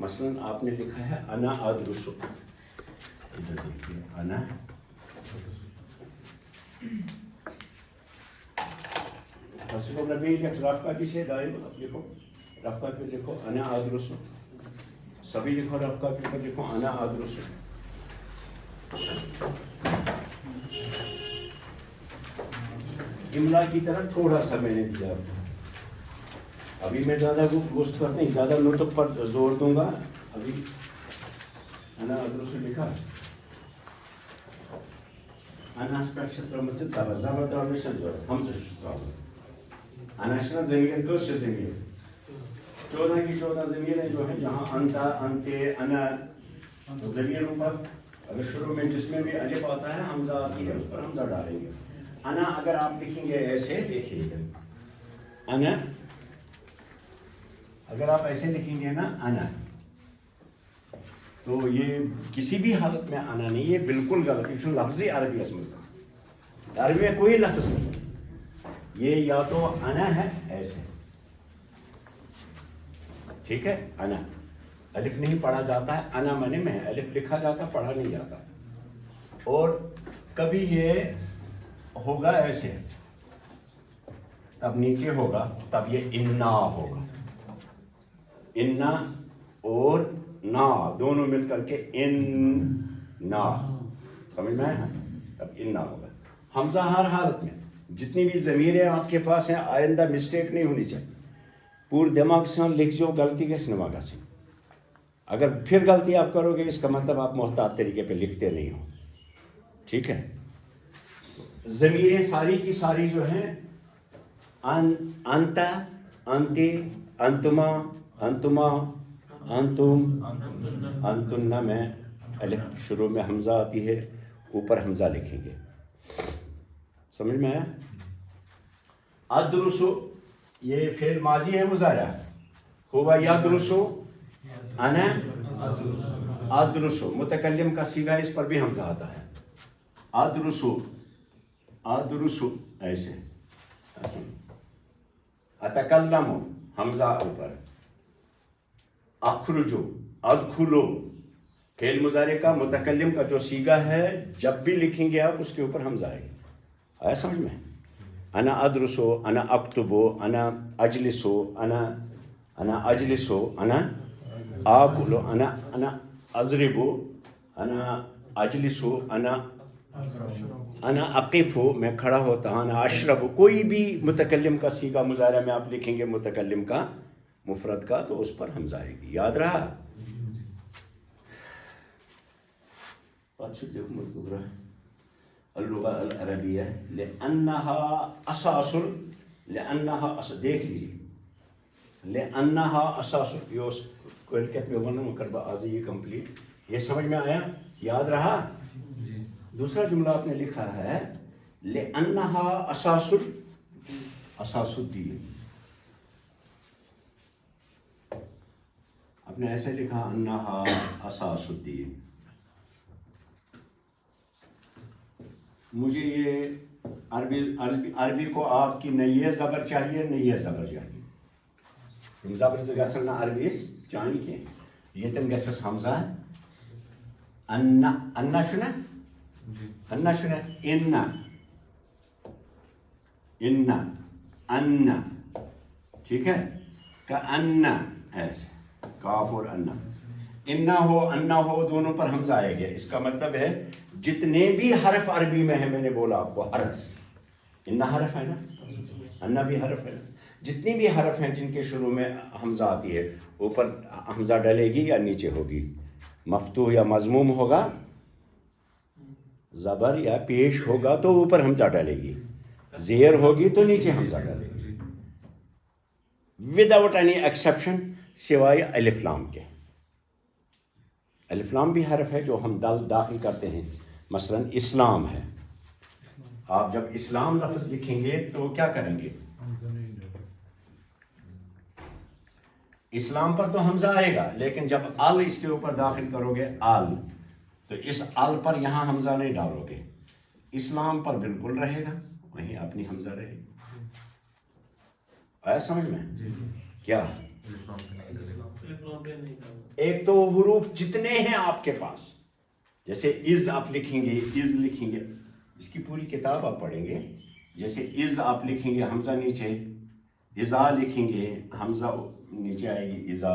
مثلاً آپ نے لکھا ہے انا ادرسو، ادھر دیکھیے انا رف کا پیچھے دائیں لکھو، رف کا پہ لکھو انا ادرسو، سبھی لکھو رف کا پہ لکھو انا ادرسو. املا کی طرح تھوڑا سا میں نے دیا، ابھی میں زیادہ گوشت پر نہیں، زیادہ نطق پر زور دوں گا. ابھی انا ادرسو لکھا، اناس پہ ترمت سے زبر زبر تراؤن چھن ضرورت، ہم سے تراؤن. انا چھنا ضمیر کٲشِر ضمیر، 14 کی 14 ضمیریں جو ہیں جہاں انتا انتے انا ضمیروں پر اگر شروع میں جس میں بھی الف آتا ہے حمزہ آتی ہے اس پر حمزہ ڈالیں گے. انا اگر آپ لکھیں گے ایسے، دیکھیے گا انا، اگر آپ ایسے لکھیں گے نا انا، تو یہ کسی بھی حالت میں انا نہیں، یہ بالکل غلط. یہ لفظی عربی اس میں، عربی میں کوئی لفظ نہیں، یہ یا تو انا ہے ایسے، ٹھیک ہے. انا الف نہیں پڑھا جاتا ہے، انا معنی میں الف لکھا جاتا پڑھا نہیں جاتا. اور کبھی یہ ہوگا ایسے، تب نیچے ہوگا، تب یہ انا ہوگا. انا اور نا دونوں مل کر کے ان نا، سمجھ میں آیا؟ تب انا ہوگا. حمزہ ہر حالت میں جتنی بھی ضمیریں آپ کے پاس ہیں آئندہ مسٹیک نہیں ہونی چاہیے. پور دماغ سے لکھ جو غلطی گژھِ نہٕ وگژھٕنۍ. اگر پھر غلطی آپ کرو گے اس کا مطلب آپ محتاط طریقے پہ لکھتے نہیں ہو، ٹھیک ہے. ضمیریں ساری کی ساری جو ہیں انتا انتی انتما انتما انتم انتن میں الف شروع میں حمزہ آتی ہے، اوپر حمزہ لکھیں گے. سمجھ میں آیا؟ ادرسو یہ فعل ماضی ہے مضارع، ہوا یدرسو انا ادرسو. متکلم کا صیغہ اس پر بھی حمزہ آتا ہے. ادرسو ادرسو ایسے. اتکلم حمزہ اوپر. اخرجو ادخلو فعل مضارع کا متکلم کا جو صیغہ ہے جب بھی لکھیں گے آپ اس کے اوپر حمزہ آئے گا. آیا سمجھ میں؟ انا ادرسو انا اکتبو انا اجلسو انا اجلسو انا آکلو انا اضربو انا اجلسو انا اقفو میں کھڑا ہوتا ہوں انا اشربو. کوئی بھی متکلم کا صیغہ مضارع میں آپ لکھیں گے متکلم کا مفرد کا تو اس پر حمزہ آئے گی. یاد رہا؟ اللغة العربية لأنها أساس، لأنها دیکھ لیجیے لأنها أساس. یہ کوئی کہتے ہیں ون کربا آزی یہ کمپلیٹ. یہ سمجھ میں آیا؟ یاد رہا؟ دوسرا جملہ آپ نے لکھا ہے لأنها أساس أساس الدین. آپ نے ایسے لکھا انها أساس الدین. مجھے یہ عربی کو آپ کی نہ یہ زبر چاہیے نہ یہ زبر چاہیے. زبر سے گژھن نہ عربیس چاہیے کہ یہ تم گژھس حمزہ انا چھنا انا انا انا، ٹھیک ہے. کا انا ایسے کاف اور انا ہو دونوں پر حمزہ آئے گا. اس کا مطلب ہے جتنے بھی حرف عربی میں ہیں، میں نے بولا آپ کو حرف، انا حرف ہے نا، انا بھی حرف ہے. جتنی بھی حرف ہیں جن کے شروع میں حمزہ آتی ہے اوپر حمزہ ڈلے گی یا نیچے ہوگی، مفتوح یا مضموم ہوگا، زبر یا پیش ہوگا تو اوپر حمزہ ڈالے گی، زیر ہوگی تو نیچے حمزہ ڈالے گی، وداؤٹ اینی ایکسیپشن سوائے الف لام کے. الف لام بھی حرف ہے جو ہم داخل کرتے ہیں. مثلا اسلام ہے، آپ جب اسلام لفظ لکھیں گے تو کیا کریں گے؟ اسلام پر تو حمزہ آئے گا، لیکن جب ال اس کے اوپر داخل کرو گے ال، تو اس ال پر یہاں حمزہ نہیں ڈالو گے. اسلام پر بالکل رہے گا، وہیں اپنی حمزہ رہے گی. آیا سمجھ میں؟ کیا ایک تو حروف جتنے ہیں آپ کے پاس، جیسے از آپ لکھیں گے، از لکھیں گے، اس کی پوری کتاب آپ پڑھیں گے، جیسے از آپ لکھیں گے حمزہ نیچے، ازا لکھیں گے حمزہ نیچے آئے گی ازا،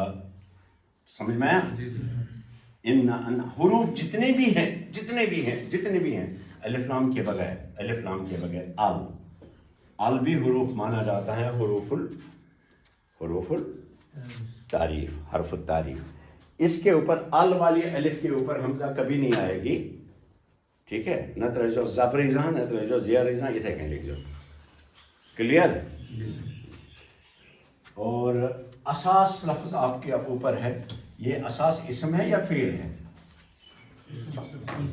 سمجھ میں آیا؟ ان حروف جتنے بھی ہیں الف لام کے بغیر ال بھی حروف مانا جاتا ہے، حروف التعریف، حرف التعریف، اس کے اوپر ال والی الف کے اوپر حمزہ کبھی نہیں آئے گی، ٹھیک ہے؟ نہ ترجو زبر زاں، نہ ترجو زیر زاں، اتنے کہیں لکھ جاؤ، کلیئر؟ اور اساس لفظ آپ کے اوپر ہے، یہ اساس اسم ہے یا فعل ہے؟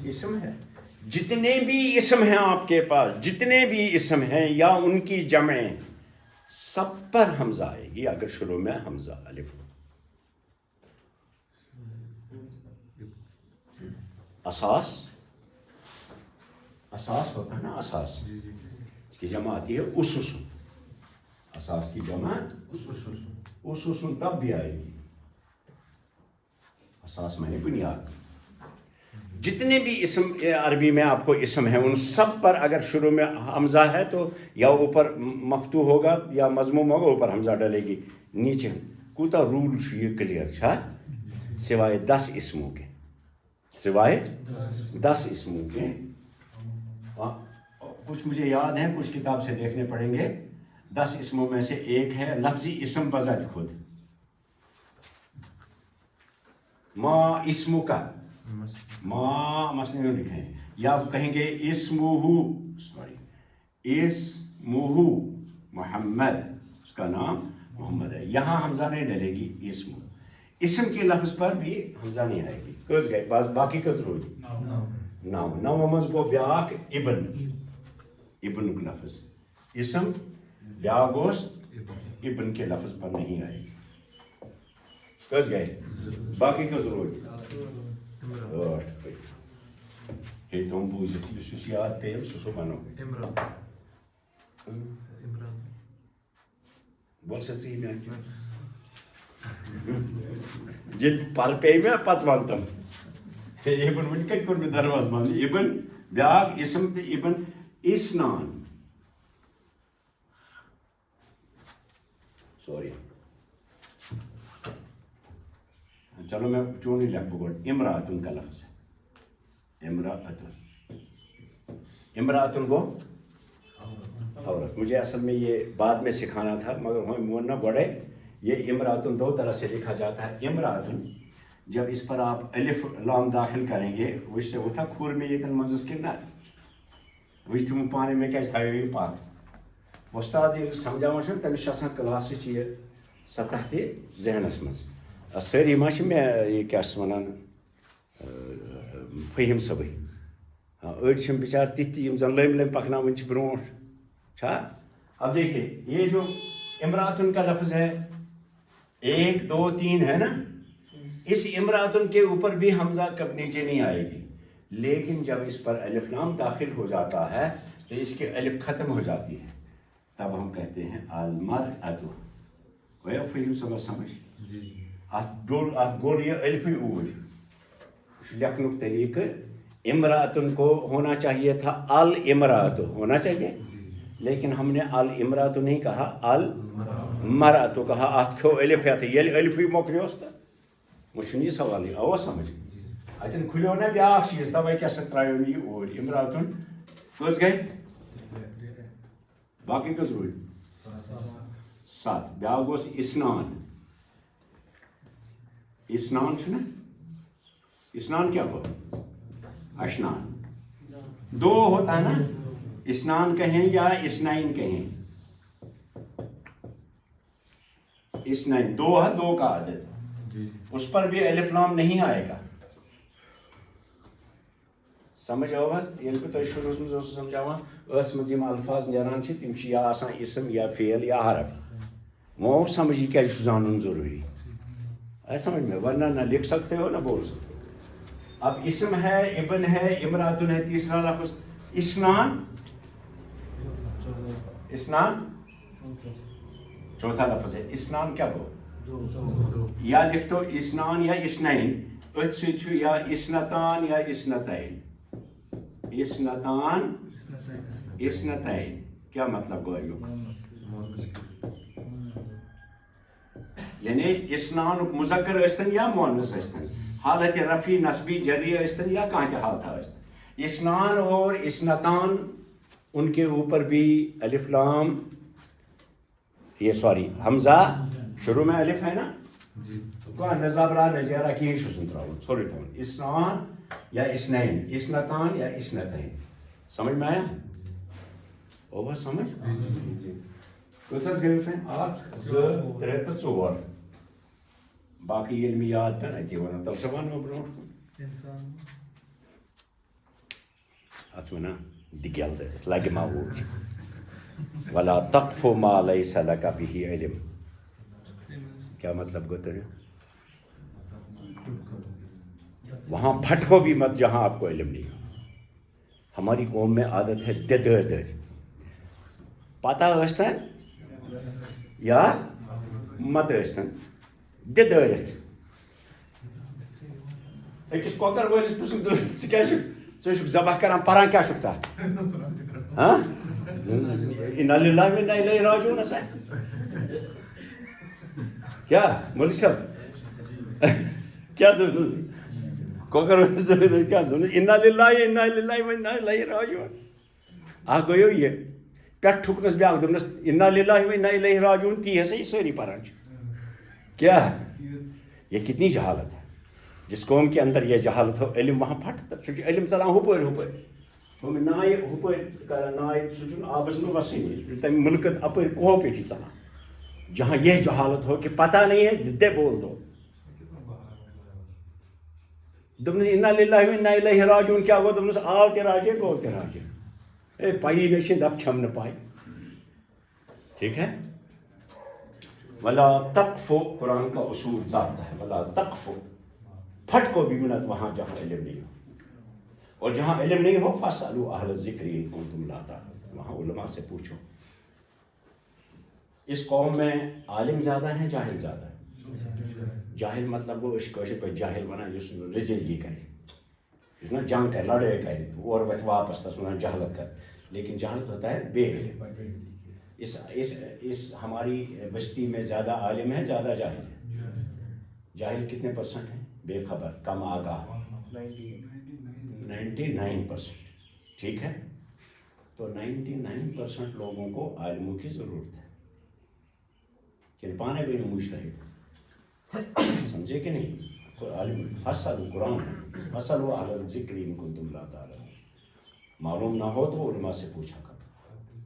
اسم ہے۔ جتنے بھی اسم ہیں آپ کے پاس، جتنے بھی اسم ہیں یا ان کی جمع، سب پر حمزہ آئے گی اگر شروع میں حمزہ الف ہو۔ اساس ہوتا ہے نا، اساس اس کی جمع آتی ہے اسس، اساس کی جمع اسس، تب بھی آئے گی اساس میں نے بنیاد۔ جتنے بھی اسم عربی میں آپ کو اسم ہیں ان سب پر اگر شروع میں حمزہ ہے تو یا اوپر مفتوح ہوگا یا مضموم ہوگا، اوپر حمزہ ڈلے گی، نیچے کوتا رول یہ کلیئر چھا، سوائے 10 اسموں کے، سوائے 10 اسموں کے، کچھ مجھے یاد ہیں، کچھ کتاب سے دیکھنے پڑیں گے۔ 10 اسموں میں سے ایک ہے لفظی اسم بذات خود، ما اسمو کا، ما مسنون لکھیں، یا آپ کہیں گے اسمہ محمد، اس کا نام محمد ہے، یہاں حمزہ نہیں ڈلے گی، اسم کے لفظ پر بھی حمزہ نہیں آئے گی، کس گئے باقی کس روز نو مز گو بیاک ابن کا لفظ، اسم بیاک گوس ابن کے لفظ پر نہیں آئے گی، کس گئے باقی کس روز ہے تم بوزت اس یاد پہ سو بنو بول سچی میں جل پر پہ میں پت ونتم ابن ون کت کور میں درواز بند، ابن بیاگ اسم تے ابن اسنان، سوری چلو میں چون ہی لکھ بگوڑ، امراتن کا لفظ ہے، امراتن کو عورت، مجھے اصل میں یہ بعد میں سکھانا تھا مگر موننا بڑے، یہ امراتن 2 طرح سے لکھا جاتا ہے۔ امراتن جب اس پر آپ الف لام داخل کریں گے وش سے اتھا کھور میں یہ تن منزس کے نہ وش تم پانے میں کیا تھا یہ پات استاد یہ سمجھاوان چھن تمس آسان کلاس یہ سطح تہ ذہنس مز سری ما میں یہ کیا ونان فہم صبی اڑ بچار تھی یم زن لم لم پکناون برونٹ چھا۔ اب دیکھیے یہ جو امراتن کا لفظ ہے 1 2 3 ہے نا، اس امراتن کے اوپر بھی حمزہ کب نیچے نہیں آئے گی، لیکن جب اس پر الف لام داخل ہو جاتا ہے تو اس کی الف ختم ہو جاتی ہے، تب ہم کہتے ہیں المرأۃ، ہویا فہم سمجھ گول یہ الف اوج لکھنک طریقہ، امراتن کو ہونا چاہیے تھا المرأۃ ہونا چاہیے، لیکن ہم نے المرأۃ نہیں کہا المرأۃ کہا، ات کھو الف ہے یل الف مکلیوس تو مجھے یہ سوال ہے آوا سمجھ اتن کھلیو نا بیاکھ چیز توے کیا سترایو یہ اور امراتن کس گئے باقی کس روز 7 بیاکھ گوس اسنان، اسنان چھنا، اسنان کیا ہو اشنان 2 ہوتا ہے نا، اسنان کہیں یا اسنائن کہیں، اسنائن 2 ہے، 2 کا عدد، اس پر بھی الف لام نہیں آئے گا، سمجھ آو حظ یل بہ تہ شروع میں سمجھاوان اس مز یم الفاظ نیران چھ تم چھ یا آسان اسم یا فعل یا حرف، وہ سمجھ کیا جانن ضروری ہے، سمجھ میں ورنہ نہ لکھ سکتے ہو نہ بول سکتے ہو۔ اب اسم ہے، ابن ہے، امراتن ہے، تیسرا لفظ اسنان، اسنان چوتھا لفظ ہے، اسنان کیا ہو یا لکھ تو اسنان یا اسنین ات سے یا اسنتان یا اسنتین اسنتان اسنتین کیا مطلب گو امیک یعنی اسنان مذکر اشتن یا مؤنث اشتن حالت رفی نسبی جری اشتن یا کہاں کے حالت اشتن اسنان اور اسنتان ان کے اوپر بھی الف لام یہ سوری حمزہ شروع میں الف ہے نا تو نزابرا نزیرہ کی شسن تراؤن سوری تھون اسنان یا اسنین اسنتان یا اسنتین سمجھ میں آیا اوہ سمجھ کچھ ساتھ گئے ہوتے ہیں 8 2 3 تو 4 باقی علمیات پہ نہیں تھی ورنہ تل سے وانو برونٹ انسان اتمنى دقيقة تلاقي موجود ولا تقف ما ليس لك به علم کیا مطلب گوتر وہاں پھٹکو بھی مت جہاں آپ کو علم نہیں ہو ہماری قوم میں عادت ہے ددر در پتہ ٲسۍتن یا مت ٲسۍتن ددٲرِتھ أکِس کۄکر وٲلِس پرٛژھُن ژٕ کیٛاہ چھُکھ ژٕ چھُکھ ذبح کران پران کیٛاہ چھُکھ تتھ ہاں اِنَّا لِلَّهِ وَإِنَّا إِلَيْهِ راجعوٗن ہسا کیا مولوی صاحب کیا دونوں کۄکر وٲلِس کیٛاہ دونوں اِنَّا لِلَّهِ اِنَّا لِلَّهِ وَإِنَّا إِلَيْهِ راجعوٗن اکھ گوٚیو یہِ پٮ۪ٹھ ٹھُکنس بیٛاکھ دوٚپنس اِنَّا لِلَّهِ وَإِنَّا إِلَيْهِ راجعوٗن تی ہسا یہ سٲری پران چھِ کیا یہ کتنی جہالت ہے جس قوم کے اندر یہ جہالت ہو علم وہاں پھٹ سہ علم چلان ہپٲرۍ ہپٲرۍ نایہِ ہپٲرۍ کران نایہِ سہ چھُنہٕ آبس منٛز وسٲنی سہ چھُ تمہِ مُلکہٕ اپٲرۍ کوہو پیٹھی ژلان جہاں یہ جہالت ہو کہ پتہ نہیں ہے دے بول دو دوٚپنس اِنَّا لِلَّهِ وَإِنَّا إِلَيْهِ راجعوٗن کیا گوٚو دوٚپنس آو تہِ راجے گوٚو تہِ راجے اے پایی نہ چھے دپ چھم نہ پاے ٹھیک ہے ولا تقف قرآن کا اصول ضابطہ ہے ولا تقف پھٹ کو بھی منت وہاں جہاں علم نہیں ہو اور جہاں علم نہیں ہو فاسألوا اہل الذکر ان کنتم لا تعلمون وہاں علماء سے پوچھو اس قوم میں عالم زیادہ ہیں جاہل زیادہ ہیں جاہل مطلب وہ کٲشِر پٲٹھۍ جاہل ونان یُس رٔزِلگی کرِ یُس نا جنگ کرِ لڑٲے کرِ اورٕ وتھِ واپس تس ونان جہالت کر لیکن جہالت ہوتا ہے بے علم اس ہماری بستی میں زیادہ عالم ہے زیادہ جاہل ہے جاہل کتنے پرسنٹ ہیں بے خبر کم آگاہ 99%. ٹھیک ہے تو 99% لوگوں کو عالموں کی ضرورت ہے کہ پانے بھی نہیں مجتہد سمجھے کہ نہیں کوئی عالم فصل قرآن فصل و اہل الذکر ان کنتم لا تعلمون معلوم نہ ہو تو علماء سے پوچھا کرو